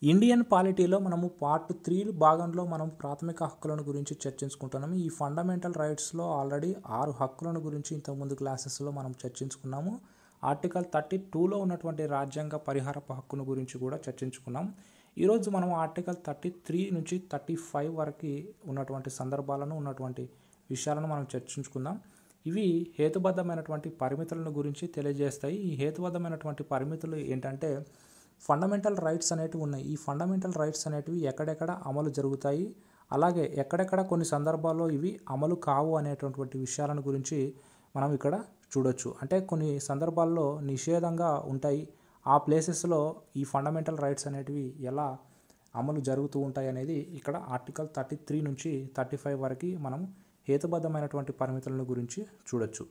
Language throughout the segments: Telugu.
ఇండియన్ పాలిటీలో మనము పార్ట్ 3 భాగంలో మనం ప్రాథమిక హక్కులను గురించి చర్చించుకుంటున్నాము. ఈ ఫండమెంటల్ రైట్స్లో ఆల్రెడీ 6 హక్కులను గురించి ఇంతకుముందు క్లాసెస్లో మనం చర్చించుకున్నాము. ఆర్టికల్ 32లో ఉన్నటువంటి రాజ్యాంగ పరిహారపు హక్కును గురించి కూడా చర్చించుకున్నాం. ఈరోజు మనం ఆర్టికల్ 33 నుంచి 35 వరకు ఉన్నటువంటి సందర్భాలను ఉన్నటువంటి విషయాలను మనం చర్చించుకుందాం. ఇవి హేతుబద్ధమైనటువంటి పరిమితులను గురించి తెలియజేస్తాయి. ఈ హేతుబద్ధమైనటువంటి పరిమితులు ఏంటంటే ఫండమెంటల్ రైట్స్ అనేటివి ఉన్నాయి. ఈ ఫండమెంటల్ రైట్స్ అనేటివి ఎక్కడెక్కడ అమలు జరుగుతాయి, అలాగే ఎక్కడెక్కడ కొన్ని సందర్భాల్లో ఇవి అమలు కావు అనేటటువంటి విషయాలను గురించి మనం ఇక్కడ చూడొచ్చు. అంటే కొన్ని సందర్భాల్లో నిషేధంగా ఉంటాయి. ఆ ప్లేసెస్లో ఈ ఫండమెంటల్ రైట్స్ అనేటివి ఎలా అమలు జరుగుతూ ఉంటాయి అనేది ఇక్కడ ఆర్టికల్ 33 నుంచి 35 వరకు మనం హేతుబద్ధమైనటువంటి పరిమితులను గురించి చూడొచ్చు.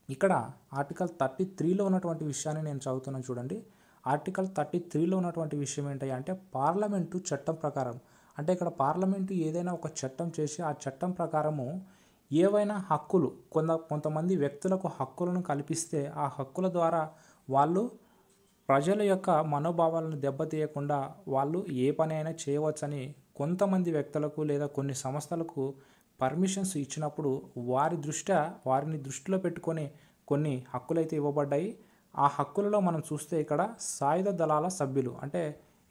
ఇక్కడ ఆర్టికల్ 33లో ఉన్నటువంటి విషయాన్ని నేను చదువుతున్నాను చూడండి. ఆర్టికల్ 33లో ఉన్నటువంటి విషయం ఏంటి అంటే పార్లమెంటు చట్టం ప్రకారం, అంటే ఇక్కడ పార్లమెంటు ఏదైనా ఒక చట్టం చేసి ఆ చట్టం ప్రకారము ఏవైనా హక్కులు కొంతమంది వ్యక్తులకు హక్కులను కల్పిస్తే ఆ హక్కుల ద్వారా వాళ్ళు ప్రజల యొక్క మనోభావాలను దెబ్బతీయకుండా వాళ్ళు ఏ పని అయినా చేయవచ్చని కొంతమంది వ్యక్తులకు లేదా కొన్ని సంస్థలకు పర్మిషన్స్ ఇచ్చినప్పుడు వారిని దృష్టిలో పెట్టుకొని కొన్ని హక్కులైతే ఇవ్వబడ్డాయి. ఆ హక్కులలో మనం చూస్తే ఇక్కడ సాయుధ దళాల సభ్యులు, అంటే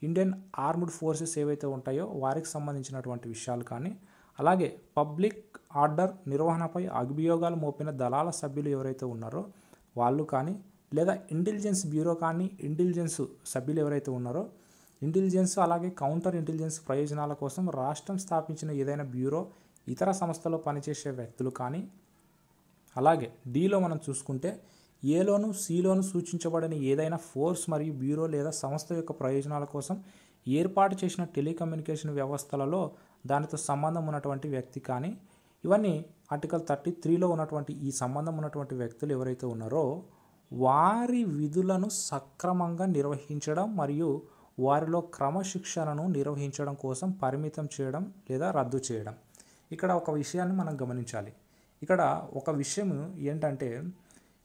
ఇండియన్ ఆర్మ్డ్ ఫోర్సెస్ ఏవైతే ఉంటాయో వారికి సంబంధించినటువంటి విషయాలు కానీ, అలాగే పబ్లిక్ ఆర్డర్ నిర్వహణపై అభియోగాలు మోపిన దళాల సభ్యులు ఎవరైతే ఉన్నారో వాళ్ళు కానీ, లేదా ఇంటెలిజెన్స్ బ్యూరో కానీ ఇంటెలిజెన్స్ సభ్యులు ఎవరైతే ఉన్నారో ఇంటెలిజెన్స్ అలాగే కౌంటర్ ఇంటెలిజెన్స్ ప్రయోజనాల కోసం రాష్ట్రం స్థాపించిన ఏదైనా బ్యూరో, ఇతర సంస్థలో పనిచేసే వ్యక్తులు కానీ, అలాగే డీలో మనం చూసుకుంటే ఏలోను సిలోను సూచించబడిన ఏదైనా ఫోర్స్ మరియు బ్యూరో లేదా సంస్థ యొక్క ప్రయోజనాల కోసం ఏర్పాటు చేసిన టెలికమ్యూనికేషన్ వ్యవస్థలలో దానితో సంబంధం ఉన్నటువంటి వ్యక్తి కానీ, ఇవన్నీ ఆర్టికల్ 33లో ఉన్నటువంటి ఈ సంబంధం ఉన్నటువంటి వ్యక్తులు ఎవరైతే ఉన్నారో వారి విధులను సక్రమంగా నిర్వహించడం మరియు వారిలో క్రమశిక్షణను నిర్వహించడం కోసం పరిమితం చేయడం లేదా రద్దు చేయడం. ఇక్కడ ఒక విషయాన్ని మనం గమనించాలి. ఇక్కడ ఒక విషయం ఏంటంటే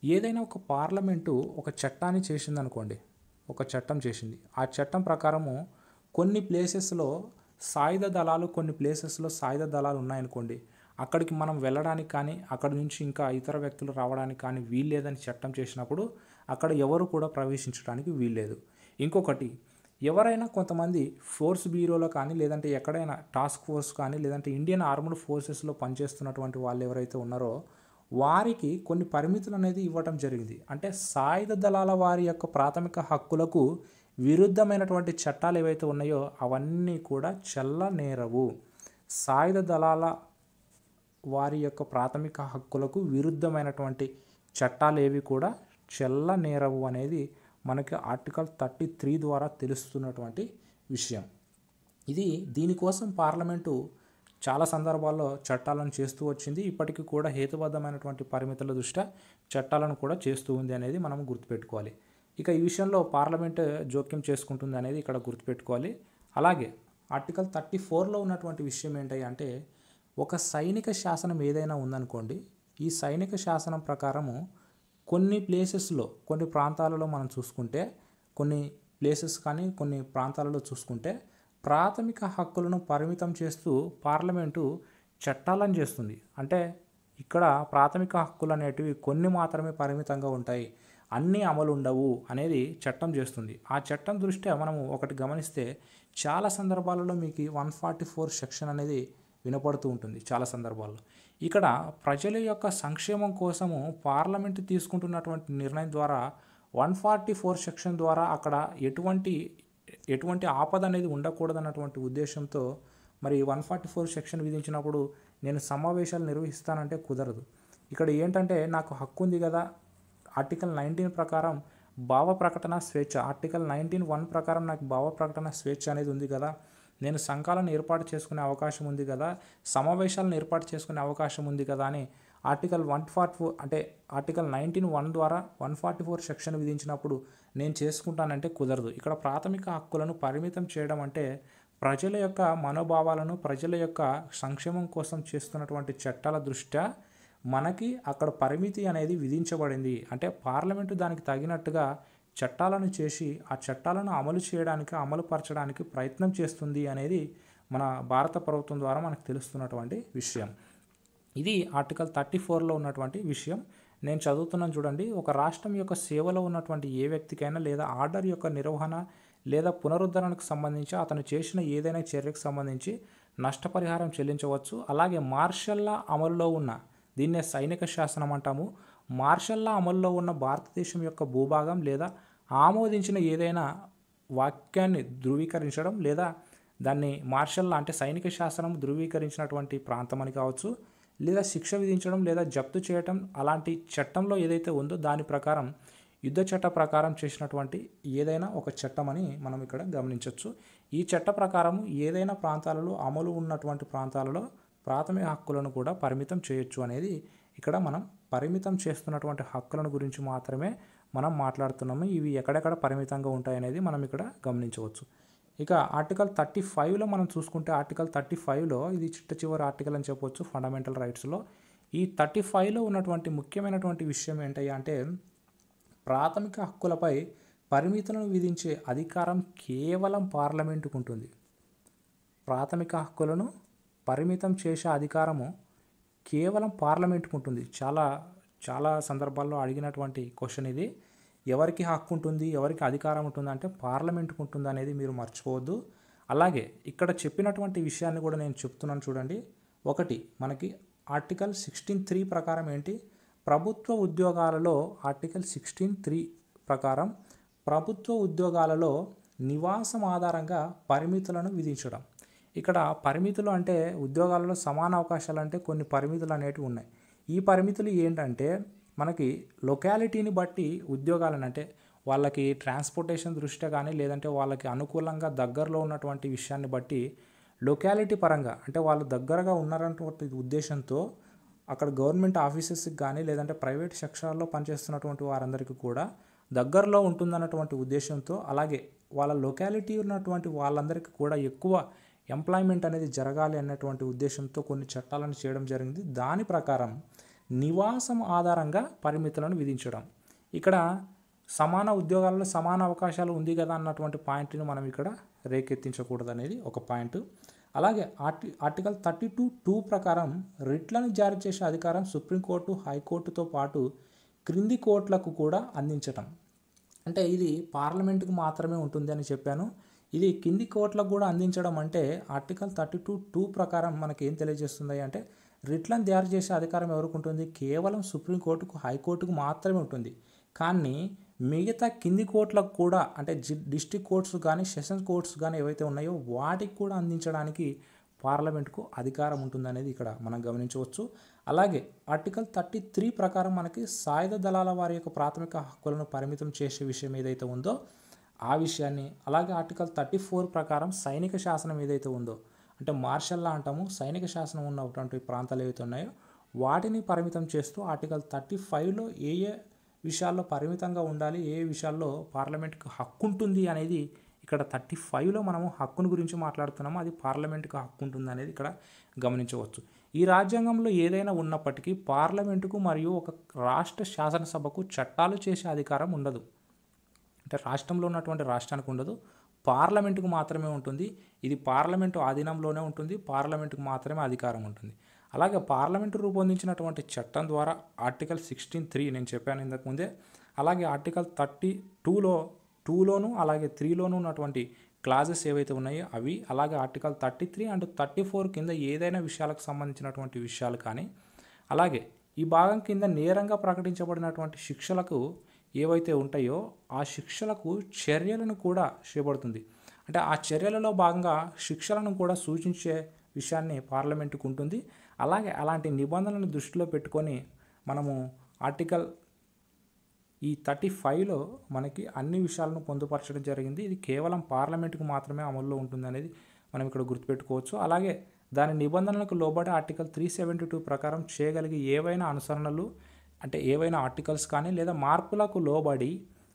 ఏదైనా ఒక పార్లమెంటు ఒక చట్టాన్ని చేసిందనుకోండి, ఒక చట్టం చేసింది. ఆ చట్టం ప్రకారము కొన్ని ప్లేసెస్లో సాయుధ దళాలు ఉన్నాయనుకోండి, అక్కడికి మనం వెళ్ళడానికి కానీ అక్కడి నుంచి ఇంకా ఇతర వ్యక్తులు రావడానికి కానీ వీల్లేదని చట్టం చేసినప్పుడు అక్కడ ఎవరు కూడా ప్రవేశించడానికి వీల్లేదు. ఇంకొకటి, ఎవరైనా కొంతమంది ఫోర్స్ బ్యూరోలో కానీ లేదంటే ఎక్కడైనా టాస్క్ ఫోర్స్ కానీ లేదంటే ఇండియన్ ఆర్మ్డ్ ఫోర్సెస్లో పనిచేస్తున్నటువంటి వాళ్ళు ఎవరైతే ఉన్నారో వారికి కొన్ని పరిమితులు అనేది ఇవ్వటం జరిగింది. అంటే సాయుధ దళాల వారి యొక్క ప్రాథమిక హక్కులకు విరుద్ధమైనటువంటి చట్టాలు ఏవైతే ఉన్నాయో అవన్నీ కూడా చెల్లనేరవు. సాయుధ దళాల వారి యొక్క ప్రాథమిక హక్కులకు విరుద్ధమైనటువంటి చట్టాలు ఏవి కూడా చెల్లనేరవు అనేది మనకి ఆర్టికల్ 33 ద్వారా తెలుస్తున్నటువంటి విషయం. దీనికోసం పార్లమెంటు చాలా సందర్భాల్లో చట్టాలను చేస్తూ వచ్చింది. ఇప్పటికీ కూడా హేతుబద్ధమైనటువంటి పరిమితుల దృష్ట్యా చట్టాలను కూడా చేస్తూ ఉంది అనేది మనం గుర్తుపెట్టుకోవాలి. ఇక ఈ విషయంలో పార్లమెంట్ జోక్యం చేసుకుంటుంది అనేది ఇక్కడ గుర్తుపెట్టుకోవాలి. అలాగే ఆర్టికల్ 34లో ఉన్నటువంటి విషయం ఏంటి అంటే ఒక సైనిక శాసనం ఏదైనా ఉందనుకోండి, ఈ సైనిక శాసనం ప్రకారము కొన్ని ప్రాంతాలలో మనం చూసుకుంటే కొన్ని ప్రాంతాలలో చూసుకుంటే ప్రాథమిక హక్కులను పరిమితం చేస్తూ పార్లమెంటు చట్టాలను చేస్తుంది. అంటే ఇక్కడ ప్రాథమిక హక్కులు అనేటివి కొన్ని మాత్రమే పరిమితంగా ఉంటాయి, అన్నీ అమలు ఉండవు అనేది చట్టం చేస్తుంది. ఆ చట్టం దృష్ట్యా మనము ఒకటి గమనిస్తే చాలా సందర్భాలలో మీకు 144 సెక్షన్ అనేది వినపడుతూ ఉంటుంది. చాలా సందర్భాల్లో ఇక్కడ ప్రజల యొక్క సంక్షేమం కోసము పార్లమెంటు తీసుకుంటున్నటువంటి నిర్ణయం ద్వారా 144 సెక్షన్ ద్వారా అక్కడ ఎటువంటి ఆపద అనేది ఉండకూడదన్నటువంటి ఉద్దేశంతో మరి 144 సెక్షన్ విధించినప్పుడు నేను సమావేశాలు నిర్వహిస్తానంటే కుదరదు. ఇక్కడ ఏంటంటే నాకు హక్కు ఉంది కదా, ఆర్టికల్ 19 ప్రకారం భావ ప్రకటన స్వేచ్ఛ, ఆర్టికల్ 19(1) ప్రకారం నాకు భావ ప్రకటన స్వేచ్ఛ అనేది ఉంది కదా, నేను సంఘాలను ఏర్పాటు చేసుకునే అవకాశం ఉంది కదా, సమావేశాలను ఏర్పాటు చేసుకునే అవకాశం ఉంది కదా అని ఆర్టికల్ 144 అంటే ఆర్టికల్ 19(1) ద్వారా 144 సెక్షన్ విధించినప్పుడు నేను చేసుకుంటానంటే కుదరదు. ఇక్కడ ప్రాథమిక హక్కులను పరిమితం చేయడం అంటే ప్రజల యొక్క మనోభావాలను ప్రజల యొక్క సంక్షేమం కోసం చేస్తున్నటువంటి చట్టాల దృష్ట్యా మనకి అక్కడ పరిమితి అనేది విధించబడింది. అంటే పార్లమెంటు దానికి తగినట్టుగా చట్టాలను చేసి ఆ చట్టాలను అమలు చేయడానికి అమలు పరచడానికి ప్రయత్నం చేస్తుంది అనేది మన భారత ప్రభుత్వం ద్వారా మనకు తెలుస్తున్నటువంటి విషయం. ఇది ఆర్టికల్ 34లో ఉన్నటువంటి విషయం. నేను చదువుతున్నాను చూడండి. ఒక రాష్ట్రం యొక్క సేవలో ఉన్నటువంటి ఏ వ్యక్తికైనా లేదా ఆర్డర్ యొక్క నిర్వహణ లేదా పునరుద్ధరణకు సంబంధించి అతను చేసిన ఏదైనా చర్యకు సంబంధించి నష్టపరిహారం చెల్లించవచ్చు. అలాగే మార్షల్ లా అమలులో ఉన్న, దీన్నే సైనిక శాసనం అంటాము, మార్షల్ లా అమలులో ఉన్న భారతదేశం యొక్క భూభాగం లేదా ఆమోదించిన ఏదైనా వాక్యాన్ని ధృవీకరించడం లేదా దాన్ని మార్షల్ లా అంటే సైనిక శాసనం ధృవీకరించినటువంటి ప్రాంతం అని కావచ్చు, లేదా శిక్ష విధించడం లేదా జప్తు చేయటం అలాంటి చట్టంలో ఏదైతే ఉందో దాని ప్రకారం యుద్ధ చట్ట ప్రకారం చేసినటువంటి ఏదైనా ఒక చట్టం అని మనం ఇక్కడ గమనించవచ్చు. ఈ చట్ట ప్రకారం ఏదైనా ప్రాంతాలలో అమలు ఉన్నటువంటి ప్రాంతాలలో ప్రాథమిక హక్కులను కూడా పరిమితం చేయొచ్చు అనేది ఇక్కడ మనం పరిమితం చేస్తున్నటువంటి హక్కులను గురించి మాత్రమే మనం మాట్లాడుతున్నాము. ఇవి ఎక్కడెక్కడ పరిమితంగా ఉంటాయనేది మనం ఇక్కడ గమనించవచ్చు. ఇక ఆర్టికల్ 35లో మనం చూసుకుంటే ఆర్టికల్ 35లో ఇది చిట్ట చివరి ఆర్టికల్ అని చెప్పవచ్చు ఫండమెంటల్ రైట్స్లో. ఈ 35లో ఉన్నటువంటి ముఖ్యమైనటువంటి విషయం ఏంటయ్యా అంటే ప్రాథమిక హక్కులపై పరిమితులను విధించే అధికారం కేవలం పార్లమెంటుకు ఉంటుంది. ప్రాథమిక హక్కులను పరిమితం చేసే అధికారము కేవలం పార్లమెంటుకు ఉంటుంది. చాలా సందర్భాల్లో అడిగినటువంటి క్వశ్చన్ ఇది. ఎవరికి హక్కు ఉంటుంది, ఎవరికి అధికారం ఉంటుంది అంటే పార్లమెంటుకు ఉంటుంది అనేది మీరు మర్చిపోవద్దు. అలాగే ఇక్కడ చెప్పినటువంటి విషయాన్ని కూడా నేను చెప్తున్నాను చూడండి. ఒకటి మనకి ఆర్టికల్ 16(3) ప్రకారం ఏంటి, ప్రభుత్వ ఉద్యోగాలలో ఆర్టికల్ 16(3) ప్రకారం ప్రభుత్వ ఉద్యోగాలలో నివాసం ఆధారంగా పరిమితులను విధించడం. ఇక్కడ పరిమితులు అంటే ఉద్యోగాలలో సమాన అవకాశాలు అంటే కొన్ని పరిమితులు అనేటివి ఉన్నాయి. ఈ పరిమితులు ఏంటంటే మనకి లొకాలిటీని బట్టి ఉద్యోగాలను అంటే వాళ్ళకి ట్రాన్స్పోర్టేషన్ దృష్ట్యా కానీ లేదంటే వాళ్ళకి అనుకూలంగా దగ్గరలో ఉన్నటువంటి విషయాన్ని బట్టి లొకాలిటీ పరంగా అంటే వాళ్ళు దగ్గరగా ఉన్నారన్నటువంటి ఉద్దేశంతో అక్కడ గవర్నమెంట్ ఆఫీసెస్కి కానీ లేదంటే ప్రైవేట్ సెక్షన్లో పనిచేస్తున్నటువంటి వారందరికీ కూడా దగ్గరలో ఉంటుందన్నటువంటి ఉద్దేశంతో, అలాగే వాళ్ళ లొకాలిటీ ఉన్నటువంటి వాళ్ళందరికీ కూడా ఎక్కువ ఎంప్లాయ్మెంట్ అనేది జరగాలి అన్నటువంటి ఉద్దేశంతో కొన్ని చట్టాలను చేయడం జరిగింది. దాని ప్రకారం నివాసం ఆధారంగా పరిమితులను విధించడం. ఇక్కడ సమాన ఉద్యోగాలలో సమాన అవకాశాలు ఉంది కదా అన్నటువంటి పాయింట్ని మనం ఇక్కడ రేకెత్తించకూడదు అనేది ఒక పాయింట్. అలాగే ఆర్టికల్ 32(2) ప్రకారం రిట్లను జారీ చేసే అధికారం సుప్రీంకోర్టు, హైకోర్టుతో పాటు క్రింది కోర్టులకు కూడా అందించటం. అంటే ఇది పార్లమెంటుకు మాత్రమే ఉంటుంది అని చెప్పాను. ఇది కింది కోర్టులకు కూడా అందించడం అంటే ఆర్టికల్ 32(2) ప్రకారం మనకి ఏం తెలియజేస్తుంది అంటే రిట్లను జారీ చేసే అధికారం ఎవరికి ఉంటుంది, కేవలం సుప్రీంకోర్టుకు, హైకోర్టుకు మాత్రమే ఉంటుంది. కానీ మిగతా కింది కోర్టులకు కూడా అంటే డిస్ట్రిక్ట్ కోర్ట్స్ కానీ సెషన్స్ కోర్ట్స్ కానీ ఏవైతే ఉన్నాయో వాటికి కూడా అందించడానికి పార్లమెంట్కు అధికారం ఉంటుందనేది ఇక్కడ మనం గమనించవచ్చు. అలాగే ఆర్టికల్ 33 ప్రకారం మనకి సాయుధ దళాల వారి యొక్క ప్రాథమిక హక్కులను పరిమితం చేసే విషయం ఏదైతే ఉందో ఆ విషయాన్ని, అలాగే ఆర్టికల్ 34 ప్రకారం సైనిక శాసనం ఏదైతే ఉందో అంటే మార్షల్ లా అంటాము, సైనిక శాసనం ఉన్నటువంటి ప్రాంతాలు ఏవైతే ఉన్నాయో వాటిని పరిమితం చేస్తూ ఆర్టికల్ 35లో ఏ విషయాల్లో పరిమితంగా ఉండాలి, ఏ విషయాల్లో పార్లమెంట్కి హక్కు ఉంటుంది అనేది ఇక్కడ 35లో మనము హక్కును గురించి మాట్లాడుతున్నాము. అది పార్లమెంట్కి హక్కు ఉంటుంది అనేది ఇక్కడ గమనించవచ్చు. ఈ రాజ్యాంగంలో ఏదైనా ఉన్నప్పటికీ పార్లమెంటుకు మరియు ఒక రాష్ట్ర శాసనసభకు చట్టాలు చేసే అధికారం ఉండదు. అంటే రాష్ట్రంలో ఉన్నటువంటి రాష్ట్రానికి ఉండదు, పార్లమెంటుకు మాత్రమే ఉంటుంది. ఇది పార్లమెంటు ఆధీనంలోనే ఉంటుంది, పార్లమెంటుకు మాత్రమే అధికారం ఉంటుంది. అలాగే పార్లమెంటు రూపొందించినటువంటి చట్టం ద్వారా ఆర్టికల్ 16(3) నేను చెప్పాను ఇంతకుముందే. అలాగే ఆర్టికల్ 32లోను అలాగే 3లోను ఉన్నటువంటి క్లాజెస్ ఏవైతే ఉన్నాయో అవి, అలాగే ఆర్టికల్ 33 అండ్ 34 కింద ఏదైనా విషయాలకు సంబంధించినటువంటి విషయాలు కానీ, అలాగే ఈ భాగం కింద నేరంగా ప్రకటించబడినటువంటి శిక్షలకు ఏవైతే ఉంటాయో ఆ శిక్షలకు చర్యలను కూడా చేయబడుతుంది. అంటే ఆ చర్యలలో భాగంగా శిక్షలను కూడా సూచించే విషయాన్ని పార్లమెంటుకు ఉంటుంది. అలాగే అలాంటి నిబంధనలను దృష్టిలో పెట్టుకొని మనము ఆర్టికల్ ఈ 35లో మనకి అన్ని విషయాలను పొందుపరచడం జరిగింది. ఇది కేవలం పార్లమెంటుకు మాత్రమే అమల్లో ఉంటుంది అనేది మనం ఇక్కడ గుర్తుపెట్టుకోవచ్చు. అలాగే దాని నిబంధనలకు లోబడి ఆర్టికల్ 372 ప్రకారం చేయగలిగే ఏవైనా అనుసరణలు అంటే ఏవైనా ఆర్టికల్స్ కానీ లేదా మార్పులకు లోబడి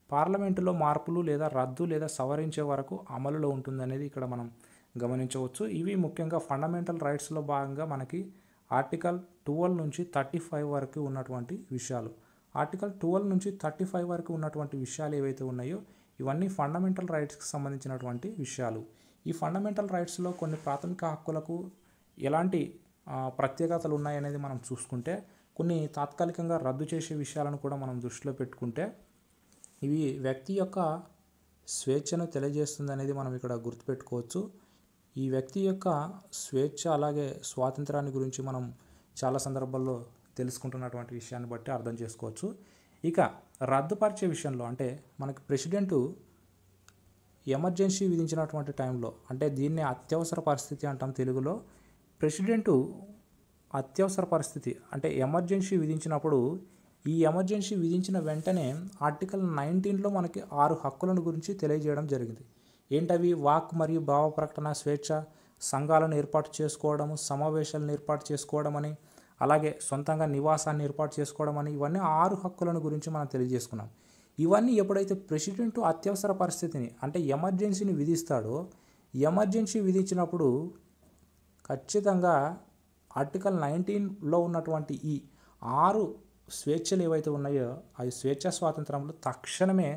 పార్లమెంటులో మార్పులు లేదా రద్దు లేదా సవరించే వరకు అమలులో ఉంటుందనేది ఇక్కడ మనం గమనించవచ్చు. ఇవి ముఖ్యంగా ఫండమెంటల్ రైట్స్లో భాగంగా మనకి ఆర్టికల్ 12 నుంచి 35 వరకు ఉన్నటువంటి విషయాలు. ఆర్టికల్ 12 నుంచి 35 వరకు ఉన్నటువంటి విషయాలు ఏవైతే ఉన్నాయో ఇవన్నీ ఫండమెంటల్ రైట్స్కి సంబంధించినటువంటి విషయాలు. ఈ ఫండమెంటల్ రైట్స్లో కొన్ని ప్రాథమిక హక్కులకు ఎలాంటి ప్రత్యేకతలు ఉన్నాయనేది మనం చూసుకుంటే, కొన్ని తాత్కాలికంగా రద్దు చేసే విషయాలను కూడా మనం దృష్టిలో పెట్టుకుంటే ఇవి వ్యక్తి యొక్క స్వేచ్ఛను తెలియజేస్తుంది అనేది మనం ఇక్కడ గుర్తుపెట్టుకోవచ్చు. ఈ వ్యక్తి యొక్క స్వేచ్ఛ అలాగే స్వాతంత్రాన్ని గురించి మనం చాలా సందర్భాల్లో తెలుసుకుంటున్నటువంటి విషయాన్ని బట్టి అర్థం చేసుకోవచ్చు. ఇక రద్దుపరిచే విషయంలో అంటే మనకి ప్రెసిడెంటు ఎమర్జెన్సీ విధించినటువంటి టైంలో, అంటే దీన్ని అత్యవసర పరిస్థితి అంటాం తెలుగులో. ప్రెసిడెంటు అత్యవసర పరిస్థితి అంటే ఎమర్జెన్సీ విధించినప్పుడు ఈ ఎమర్జెన్సీ విధించిన వెంటనే ఆర్టికల్ 19లో మనకి 6 హక్కులను గురించి తెలియజేయడం జరిగింది. ఏంటవి? వాక్ మరియు భావ ప్రకటన స్వేచ్ఛ, సంఘాలను ఏర్పాటు చేసుకోవడము, సమావేశాలను ఏర్పాటు చేసుకోవడం అని, అలాగే సొంతంగా నివాసాన్ని ఏర్పాటు చేసుకోవడం అని, ఇవన్నీ 6 హక్కులను గురించి మనం తెలియజేసుకున్నాం. ఇవన్నీ ఎప్పుడైతే ప్రెసిడెంట్ అత్యవసర పరిస్థితిని అంటే ఎమర్జెన్సీని విధిస్తాడో, ఎమర్జెన్సీ విధించినప్పుడు ఖచ్చితంగా ఆర్టికల్ 19లో ఉన్నటువంటి ఈ 6 స్వేచ్ఛలు ఏవైతే ఉన్నాయో ఆ స్వేచ్ఛా స్వాతంత్రంలో తక్షణమే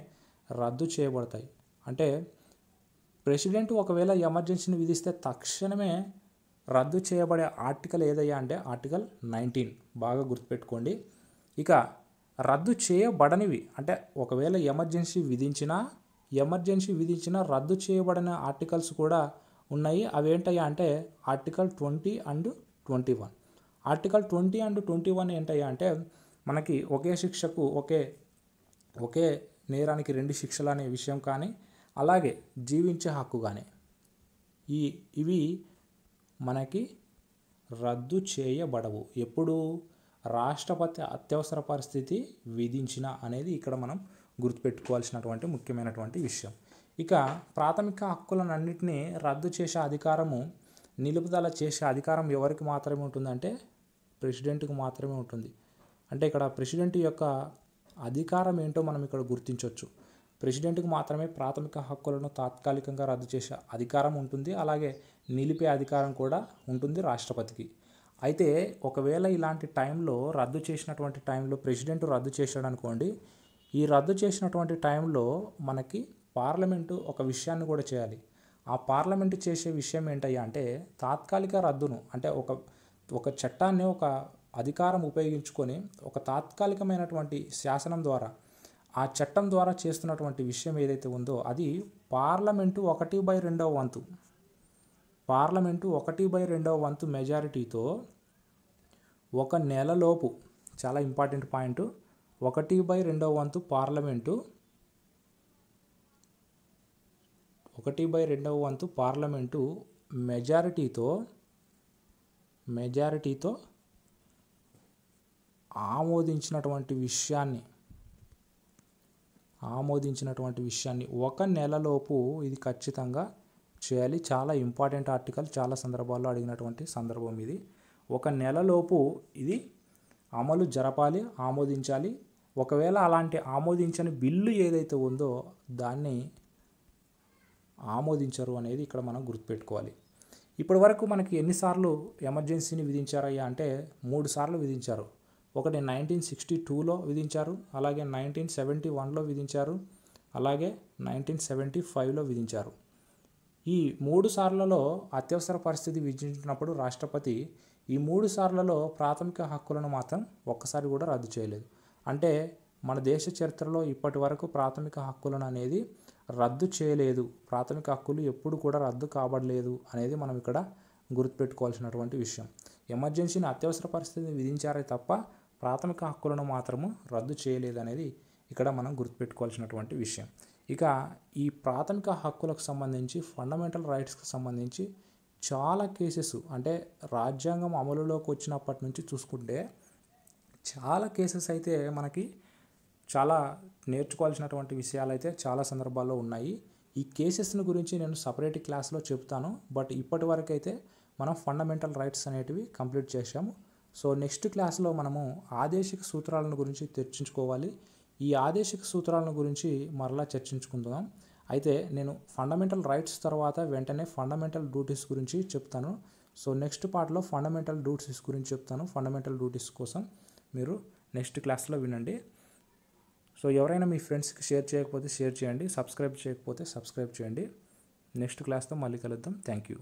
రద్దు చేయబడతాయి. అంటే ప్రెసిడెంట్ ఒకవేళ ఎమర్జెన్సీని విధిస్తే తక్షణమే రద్దు చేయబడే ఆర్టికల్ ఏదయ్యా అంటే ఆర్టికల్ 19. బాగా గుర్తుపెట్టుకోండి. ఇక రద్దు చేయబడనివి అంటే ఒకవేళ ఎమర్జెన్సీ విధించినా రద్దు చేయబడిన ఆర్టికల్స్ కూడా ఉన్నాయి. అవేంటయ్యా అంటే ఆర్టికల్ 20 అండ్ 21. ఆర్టికల్ 20 అండ్ 21 ఏంటయ్యా అంటే మనకి ఒకే శిక్షకు ఒకే నేరానికి 2 శిక్షలు అనే విషయం కానీ, అలాగే జీవించే హక్కు కానీ ఇవి మనకి రద్దు చేయబడవు. ఎప్పుడు? రాష్ట్రపతి అత్యవసర పరిస్థితి విధించిన అనేది ఇక్కడ మనం గుర్తుపెట్టుకోవాల్సినటువంటి ముఖ్యమైనటువంటి విషయం. ఇక ప్రాథమిక హక్కులన్నింటినీ రద్దు చేసే అధికారము, నిలుపుదల చేసే అధికారం ఎవరికి మాత్రమే ఉంటుందంటే ప్రెసిడెంట్కి మాత్రమే ఉంటుంది. అంటే ఇక్కడ ప్రెసిడెంట్ యొక్క అధికారం ఏంటో మనం ఇక్కడ గుర్తించవచ్చు. ప్రెసిడెంట్కి మాత్రమే ప్రాథమిక హక్కులను తాత్కాలికంగా రద్దు చేసే అధికారం ఉంటుంది, అలాగే నిలిపే అధికారం కూడా ఉంటుంది రాష్ట్రపతికి. అయితే ఒకవేళ ఇలాంటి టైంలో రద్దు చేసినటువంటి టైంలో ప్రెసిడెంట్ రద్దు చేశాడు అనుకోండి, ఈ రద్దు చేసినటువంటి టైంలో మనకి పార్లమెంటు ఒక విషయాన్ని కూడా చేయాలి. ఆ పార్లమెంటు చేసే విషయం ఏంటయ్యా అంటే తాత్కాలిక రద్దును అంటే ఒక చట్టాన్ని ఒక అధికారం ఉపయోగించుకొని ఒక తాత్కాలికమైనటువంటి శాసనం ద్వారా ఆ చట్టం ద్వారా చేస్తున్నటువంటి విషయం ఏదైతే ఉందో అది పార్లమెంటు 1/2 వంతు పార్లమెంటు 1/2 వంతు మెజారిటీతో ఒక నెలలోపు, చాలా ఇంపార్టెంట్ పాయింట్, 1/2 వంతు పార్లమెంటు 1/2 వంతు పార్లమెంటు మెజారిటీతో ఆమోదించినటువంటి విషయాన్ని ఒక నెలలోపు ఇది ఖచ్చితంగా చేయాలి. చాలా ఇంపార్టెంట్ ఆర్టికల్, చాలా సందర్భాల్లో అడిగినటువంటి సందర్భం ఇది. ఒక నెలలోపు ఇది అమలు జరపాలి, ఆమోదించాలి. ఒకవేళ అలాంటి ఆమోదించని బిల్లు ఏదైతే ఉందో దాన్ని ఆమోదించరు అనేది ఇక్కడ మనం గుర్తుపెట్టుకోవాలి. ఇప్పటి వరకు మనకి ఎన్నిసార్లు ఎమర్జెన్సీని విధించారయ్యా అంటే 3 సార్లు విధించారు. ఒకటి 1962లో విధించారు, అలాగే 1971లో విధించారు, అలాగే 1975లో విధించారు. ఈ 3 సార్లలో అత్యవసర పరిస్థితి విధించినప్పుడు రాష్ట్రపతి ఈ 3 సార్లలో ప్రాథమిక హక్కులను మాత్రం ఒక్కసారి కూడా రద్దు చేయలేదు. అంటే మన దేశ చరిత్రలో ఇప్పటి వరకు ప్రాథమిక హక్కులను అనేది రద్దు చేయలేదు. ప్రాథమిక హక్కులు ఎప్పుడు కూడా రద్దు కాబడలేదు అనేది మనం ఇక్కడ గుర్తుపెట్టుకోవాల్సినటువంటి విషయం. ఎమర్జెన్సీని అత్యవసర పరిస్థితిని విధించారే తప్ప ప్రాథమిక హక్కులను మాత్రము రద్దు చేయలేదు అనేది ఇక్కడ మనం గుర్తుపెట్టుకోవాల్సినటువంటి విషయం. ఇక ఈ ప్రాథమిక హక్కులకు సంబంధించి ఫండమెంటల్ రైట్స్కి సంబంధించి చాలా కేసెస్ అంటే రాజ్యాంగం అమలులోకి వచ్చినప్పటి నుంచి చూసుకుంటే చాలా కేసెస్ అయితే మనకి చాలా నేర్చుకోవాల్సినటువంటి విషయాలు అయితే చాలా సందర్భాల్లో ఉన్నాయి. ఈ కేసెస్ని గురించి నేను సపరేట్ క్లాస్లో చెప్తాను. బట్ ఇప్పటి వరకు అయితే మనం ఫండమెంటల్ రైట్స్ అనేటివి కంప్లీట్ చేసాము. సో నెక్స్ట్ క్లాస్లో మనము ఆదేశిక సూత్రాలను గురించి చర్చించుకోవాలి. ఈ ఆదేశిక సూత్రాలను గురించి మరలా చర్చించుకుందాం. అయితే నేను ఫండమెంటల్ రైట్స్ తర్వాత వెంటనే ఫండమెంటల్ డ్యూటీస్ గురించి చెప్తాను. సో నెక్స్ట్ పార్ట్లో ఫండమెంటల్ డ్యూటీస్ గురించి చెప్తాను. ఫండమెంటల్ డ్యూటీస్ కోసం మీరు నెక్స్ట్ క్లాస్లో వినండి. సో ఎవరైనా మీ ఫ్రెండ్స్కి షేర్ చేయకపోతే షేర్ చేయండి, సబ్స్క్రైబ్ చేయకపోతే సబ్స్క్రైబ్ చేయండి. నెక్స్ట్ క్లాస్తో మళ్ళీ కలుద్దాం. Thank you.